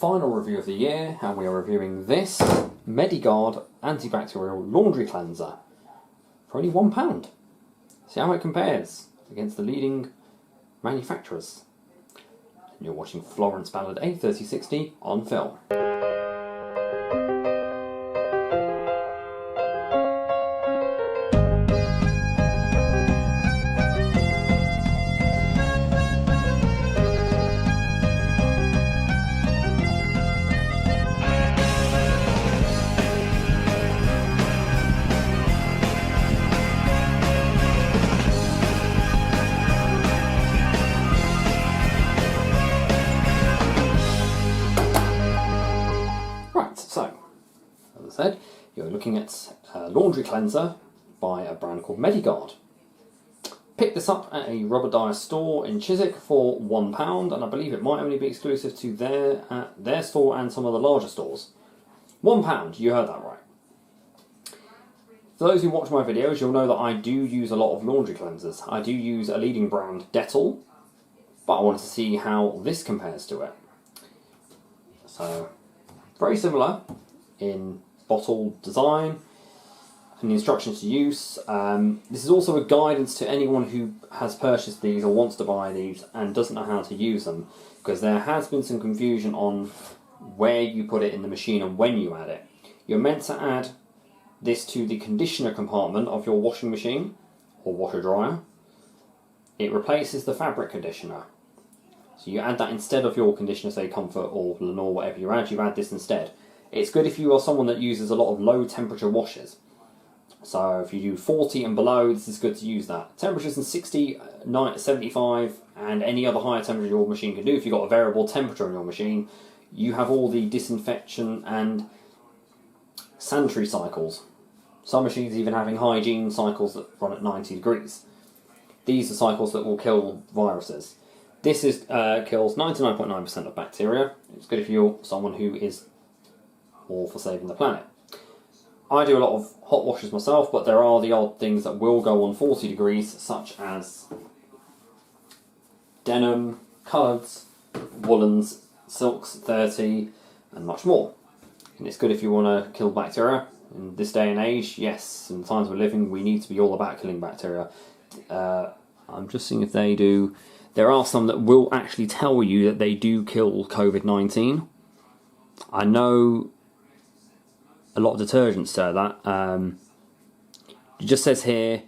final review of the year, and we are reviewing this Mediguard antibacterial laundry cleanser for only £1. See how it compares against the leading manufacturers. And you're watching FlorenceBallardA3060 on film. As I said, you're looking at a laundry cleanser by a brand called Mediguard. Picked this up at a Robert Dyas store in Chiswick for £1, and I believe it might only be exclusive to their store and some of the larger stores. £1, you heard that right. For those who watch my videos, you'll know that I do use a lot of laundry cleansers. I do use a leading brand, Dettol, but I wanted to see how this compares to it. So, very similar in bottle design and the instructions to use. This is also a guidance to anyone who has purchased these or wants to buy these and doesn't know how to use them, because there has been some confusion on where you put it in the machine and when you add it. You're meant to add this to the conditioner compartment of your washing machine or washer dryer. It replaces the fabric conditioner. So you add that instead of your conditioner, say Comfort or Lenore, whatever you add this instead. It's good if you are someone that uses a lot of low temperature washes. So if you do 40 and below, this is good to use that. Temperatures in 60, 75 and any other higher temperature your machine can do. If you've got a variable temperature on your machine, you have all the disinfection and sanitary cycles. Some machines even having hygiene cycles that run at 90 degrees. These are cycles that will kill viruses. This kills 99.9% of bacteria. It's good if you're someone who is all for saving the planet. I do a lot of hot washes myself, but there are the odd things that will go on 40 degrees, such as denim, colours, woolens, silks 30, and much more. And it's good if you want to kill bacteria. In this day and age, yes, in the times we're living, we need to be all about killing bacteria. I'm just seeing if they do. There are some that will actually tell you that they do kill COVID-19. I know a lot of detergents say that. It just says here,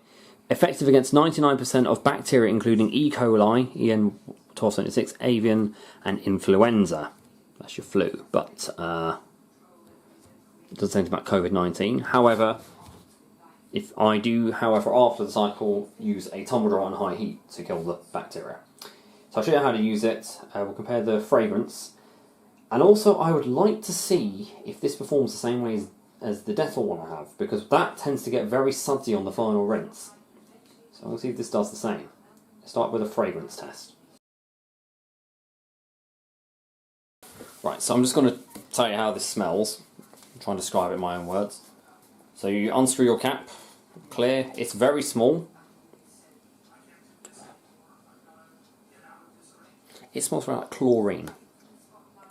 effective against 99% of bacteria including E. coli, EN1276, avian and influenza. That's your flu, but it doesn't say anything about COVID-19. However, if I do, after the cycle, use a tumble dryer on high heat to kill the bacteria. So I'll show you how to use it. We'll compare the fragrance. And also, I would like to see if this performs the same way as the Dettol one I have, because that tends to get very sudsy on the final rinse. So we'll see if this does the same. Let's start with a fragrance test. Right, so I'm just going to tell you how this smells. I'll try and describe it in my own words. So you unscrew your cap, clear. It's very small. It smells very like chlorine.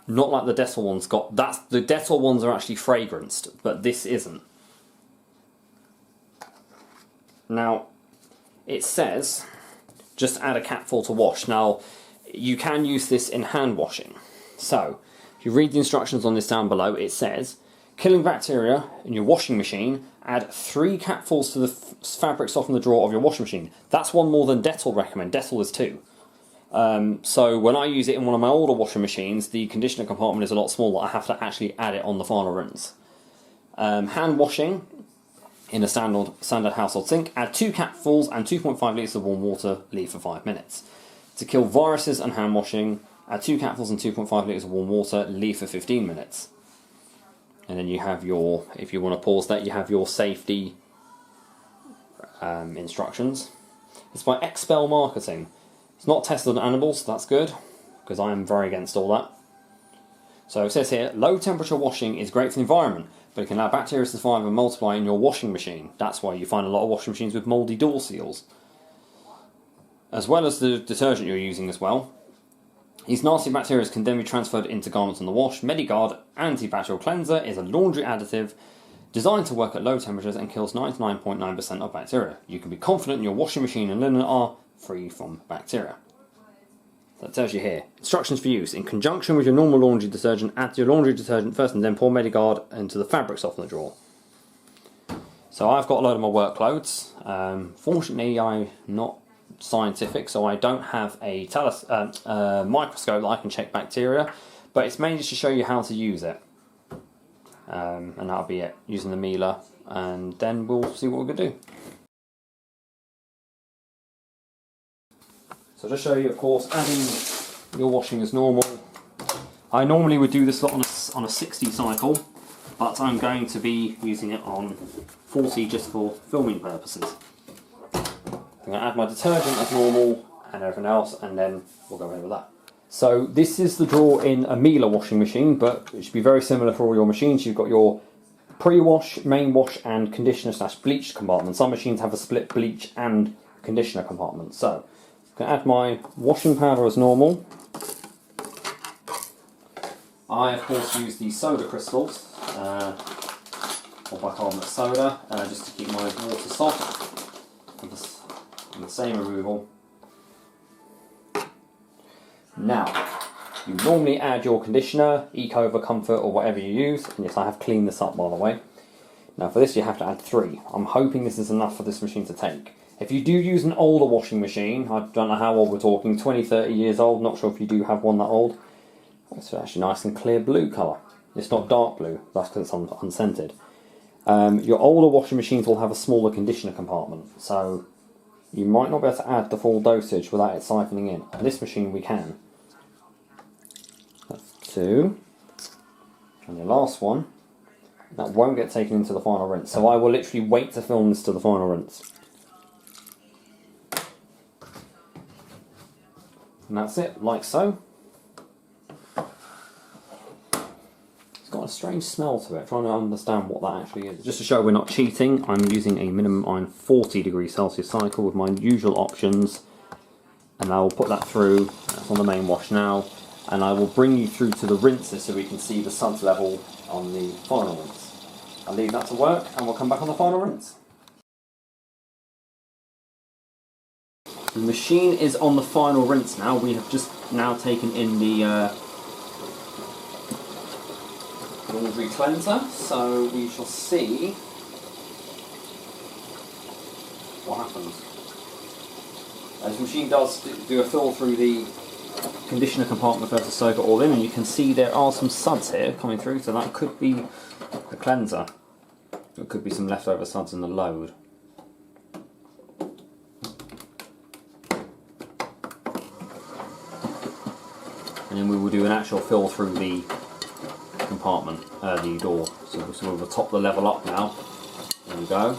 Not like the Dettol ones got. The Dettol ones are actually fragranced, but this isn't. Now, it says just add a capful to wash. Now, you can use this in hand washing. So, if you read the instructions on this down below, it says killing bacteria in your washing machine. Add 3 capfuls to the fabric softener drawer of your washing machine. That's one more than Dettol recommend. Dettol is 2. So when I use it in one of my older washing machines, the conditioner compartment is a lot smaller. I have to actually add it on the final rinse. Hand washing in a standard household sink. Add 2 capfuls and 2.5 litres of warm water. Leave for 5 minutes. To kill viruses and hand washing, add 2 capfuls and 2.5 litres of warm water. Leave for 15 minutes. And then you have your, if you want to pause that, you have your safety instructions. It's by Expel Marketing. It's not tested on animals, so that's good, because I am very against all that. So it says here, low temperature washing is great for the environment, but it can allow bacteria to survive and multiply in your washing machine. That's why you find a lot of washing machines with mouldy door seals. As well as the detergent you're using as well. These nasty bacteria can then be transferred into garments on the wash. Mediguard Antibacterial Cleanser is a laundry additive designed to work at low temperatures and kills 99.9% of bacteria. You can be confident your washing machine and linen are free from bacteria. That tells you here. Instructions for use. In conjunction with your normal laundry detergent, add your laundry detergent first and then pour Mediguard into the fabric softener drawer. So I've got a load of my work clothes. Fortunately, I'm not scientific, so I don't have a microscope that I can check bacteria, but it's mainly just to show you how to use it. And that'll be it, using the mealer, and then we'll see what we're going to do. So just show you, of course, adding your washing as normal. I normally would do this on a 60 cycle, but I'm going to be using it on 40 just for filming purposes. I'm going to add my detergent as normal and everything else, and then we'll go ahead with that. So this is the drawer in a Miele washing machine, but it should be very similar for all your machines. You've got your pre-wash, main wash and conditioner / bleach compartment. Some machines have a split bleach and conditioner compartment. So I'm going to add my washing powder as normal. I of course use the soda crystals, or bicarbonate soda, just to keep my water soft. And the same removal. Now, you normally add your conditioner, Ecover, Comfort, or whatever you use. And yes, I have cleaned this up, by the way. Now for this you have to add 3. I'm hoping this is enough for this machine to take. If you do use an older washing machine, I don't know how old we're talking, 20, 30 years old, not sure if you do have one that old. It's actually nice and clear blue colour. It's not dark blue, that's because it's unscented. Your older washing machines will have a smaller conditioner compartment, so you might not be able to add the full dosage without it siphoning in. On this machine we can. That's 2. And the last one, that won't get taken into the final rinse, so I will literally wait to film this to the final rinse. And that's it, like so. It's got a strange smell to it, trying to understand what that actually is. Just to show we're not cheating, I'm using a minimum iron 40 degrees Celsius cycle with my usual options. And I will put that through, that's on the main wash now. And I will bring you through to the rinses so we can see the suds level on the final rinse. I'll leave that to work and we'll come back on the final rinse. The machine is on the final rinse now. We have just now taken in the laundry cleanser, so we shall see what happens. This machine does do a fill through the conditioner compartment first to soak it all in, and you can see there are some suds here coming through, so that could be the cleanser. It could be some leftover suds in the load. And then we will do an actual fill through the compartment, the door. So we'll top the level up now. There we go.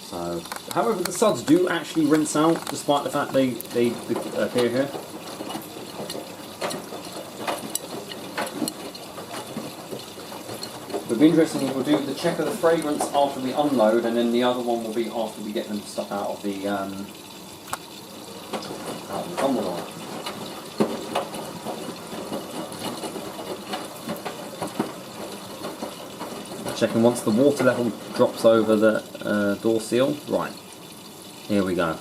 So, however, the suds do actually rinse out, despite the fact they appear here. It'll be interesting. We'll do the check of the fragrance after we unload, and then the other one will be after we get them stuff out of the Tumble line. Checking once the water level drops over the door seal. Right, here we go.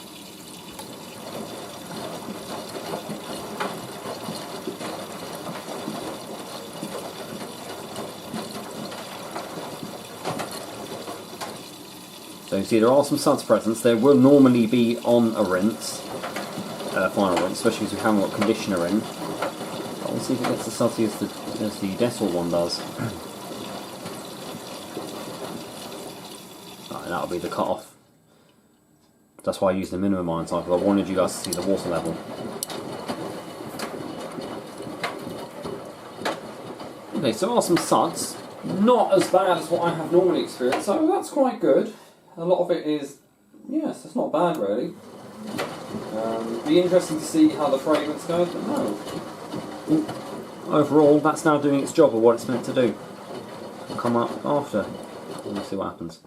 So you see there are some suds present. There will normally be on a rinse, final rinse, especially if you haven't got conditioner in. But we'll see if it gets as sudsy as the Dettol one does. That'll be the cut-off. That's why I used the minimum iron cycle. I wanted you guys to see the water level. Okay, so there are some suds. Not as bad as what I have normally experienced, so that's quite good. A lot of it is, yes, it's not bad really. Be interesting to see how the fragrance goes, but no. Overall, that's now doing its job of what it's meant to do. It'll come up after. We'll see what happens.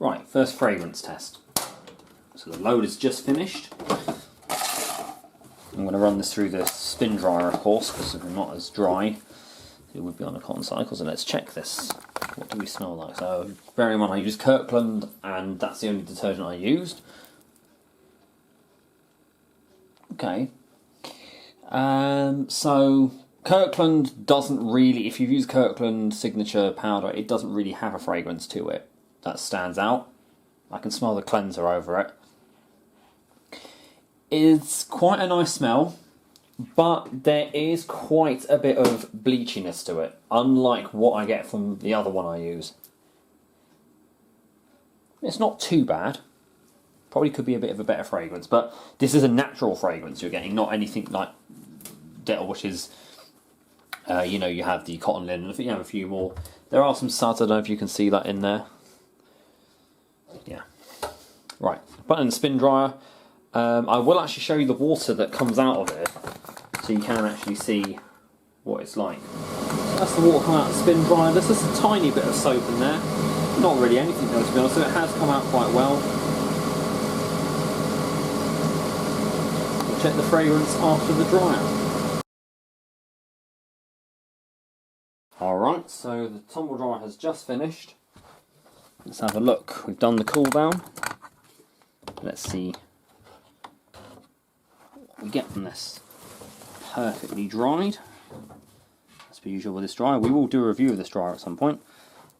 Right, first fragrance test. So So the load is just finished. I'm going to run this through the spin dryer, of course, because if it's not as dry, it would be on a cotton cycle. So let's check this. What do we smell like? So bear in mind I used Kirkland, and that's the only detergent I used. Okay. So Kirkland doesn't really, if you've used Kirkland Signature Powder, it doesn't really have a fragrance to it that stands out. I can smell the cleanser over it. It's quite a nice smell, but there is quite a bit of bleachiness to it, unlike what I get from the other one I use. It's not too bad. Probably could be a bit of a better fragrance, but this is a natural fragrance you're getting, not anything like Dettol, which is, you know, you have the cotton linen. I think you have a few more. There are some suds, I don't know if you can see that in there. Yeah. Right, put it in the spin dryer. I will actually show you the water that comes out of it, so you can actually see what it's like. That's the water coming out of the spin dryer. There's just a tiny bit of soap in there. Not really anything though, to be honest, so it has come out quite well. We'll check the fragrance after the dryer. Alright, so the tumble dryer has just finished. Let's have a look. We've done the cool down. Let's see what we get from this. Perfectly dried. As per usual with this dryer. We will do a review of this dryer at some point.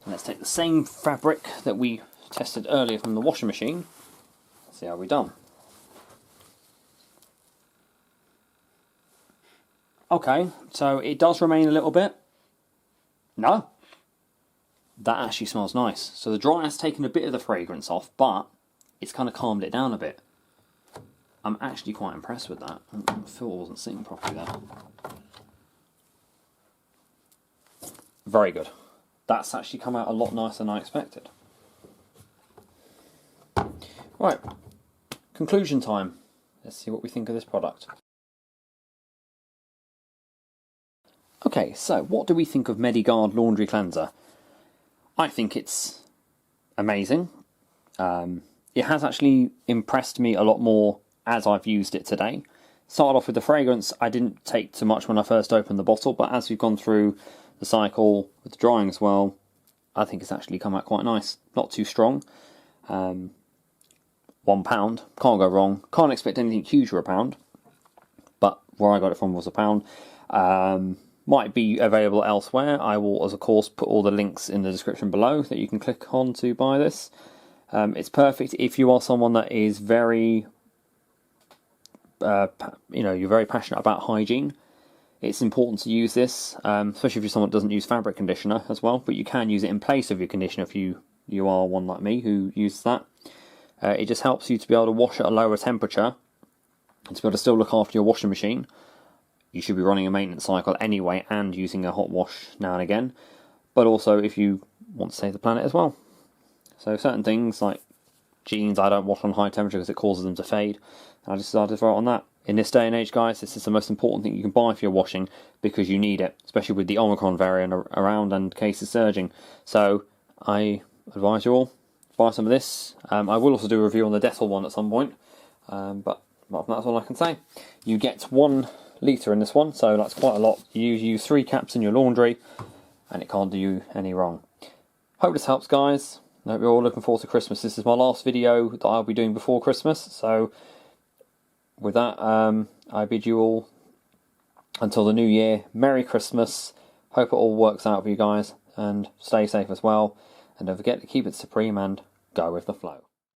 Let's take the same fabric that we tested earlier from the washing machine. See how we've done. Okay, so it does remain a little bit. No. That actually smells nice. So the dryer has taken a bit of the fragrance off, but it's kind of calmed it down a bit. I'm actually quite impressed with that. Phil wasn't sitting properly there. Very good. That's actually come out a lot nicer than I expected. Right, conclusion time. Let's see what we think of this product. Okay, so what do we think of Mediguard Laundry Cleanser? I think it's amazing. It has actually impressed me a lot more as I've used it today. Started off with the fragrance. I didn't take too much when I first opened the bottle, but as we've gone through the cycle with the drying as well, I think it's actually come out quite nice. Not too strong. £1, can't go wrong. Can't expect anything huge for £1, but where I got it from was £1. Might be available elsewhere. I will, as of course, put all the links in the description below that you can click on to buy this. It's perfect if you are someone that is very, you're very passionate about hygiene. It's important to use this, especially if you're someone that doesn't use fabric conditioner as well. But you can use it in place of your conditioner if you are one like me who uses that. It just helps you to be able to wash at a lower temperature and to be able to still look after your washing machine. You should be running a maintenance cycle anyway and using a hot wash now and again, but also if you want to save the planet as well. So certain things like jeans I don't wash on high temperature because it causes them to fade. I just decided to throw it on that. In this day and age, guys, this is the most important thing you can buy for your washing because you need it, especially with the Omicron variant around and cases surging. So I advise you all, buy some of this. I will also do a review on the Dettol one at some point, but that's all I can say. You get 1 litre in this one, so that's quite a lot. You use 3 caps in your laundry and it can't do you any wrong. Hope this helps, guys. I hope you're all looking forward to Christmas. This is my last video that I'll be doing before Christmas, so with that I bid you all until the new year, Merry Christmas. Hope it all works out for you guys and stay safe as well, and don't forget to keep it supreme and go with the flow.